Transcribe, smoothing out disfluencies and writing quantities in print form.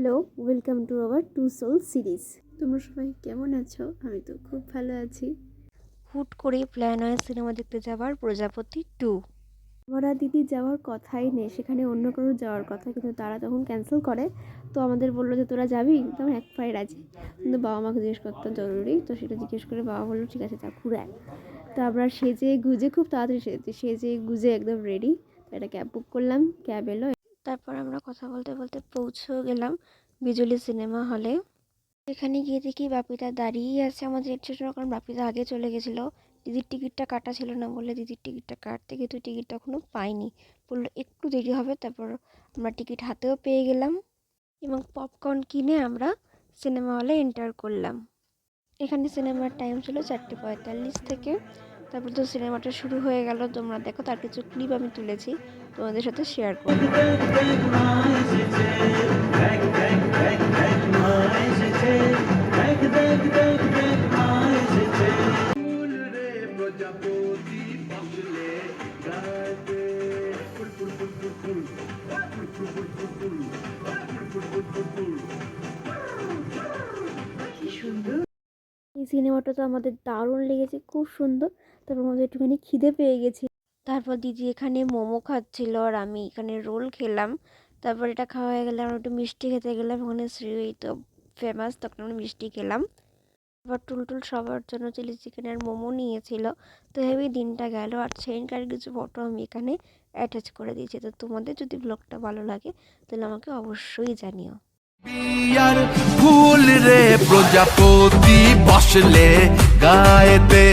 Hello, welcome to our two soul series. তোমরা সবাই কেমন আছো? আমি তো খুব ভালো আছি। হুট করে প্ল্যান হয় সিনেমা দেখতে যাওয়ার প্রজাপতি 2। আমার আর দিদি যাওয়ার কথাই নেই, সেখানে অন্য কারো যাওয়ার কথা, কিন্তু তারা তখন ক্যান্সেল করে। তো আমাদের বললো যে তোরা যাবি, তো আমি এক পায়ে রাজি। কিন্তু বাবা মাকে জিজ্ঞেস করতে জরুরি, তো সেটা জিজ্ঞেস করে বাবা বললো ঠিক আছে তা ঘুরে। তো আমরা সেজে গুজে খুব তাড়াতাড়ি সেজে গুজে একদম রেডি। তো একটা ক্যাব বুক করলাম, ক্যাব এলো। তারপর আমরা কথা বলতে বলতে পৌঁছেও গেলাম বিজলি সিনেমা হলে। এখানে গিয়ে দেখি বাপিদা দাঁড়িয়েই আছে আমাদের জন্য, কারণ বাপিদা আগে চলে গেছিলো। দিদির টিকিটটা কাটা ছিল না বলে দিদির টিকিটটা কাটতে, কিন্তু টিকিটটা এখনও পাইনি, বললো একটু দেরি হবে। তারপর আমরা টিকিট হাতেও পেয়ে গেলাম এবং পপকর্ন কিনে আমরা সিনেমা হলে এন্টার করলাম। এখানে সিনেমার টাইম ছিল 4:45 থেকে। তারপর তো সিনেমাটা শুরু হয়ে গেল, তোমরা দেখো, তার কিছু ক্লিপ আমি তুলেছি তোমাদের সাথে শেয়ার করব। এই সিনেমাটা তো আমাদের দারুণ লেগেছে, খুব সুন্দর। তারপর আমাদের একটুখানি খিদে পেয়ে গেছি। তারপর দিদি এখানে মোমো খাচ্ছিল আর আমি এখানে রোল খেলাম। তারপর এটা খাওয়া হয়ে গেলে আমরা একটু মিষ্টি খেতে গেলাম, ওখানে শ্রী তো ফেমাস, তখন আমরা মিষ্টি খেলাম। আবার টুলটুল সবার জন্য চিলি চিকেন আর মোমো নিয়েছিল। তো হেবি দিনটা গেল। আর সেখানকার কিছু ফটো আমি এখানে অ্যাটাচ করে দিয়েছি। তো তোমাদের যদি ব্লগটা ভালো লাগে তাহলে আমাকে অবশ্যই জানিও। বিয়ার ফুল রে প্রজাপতি বসলে গায়েতে।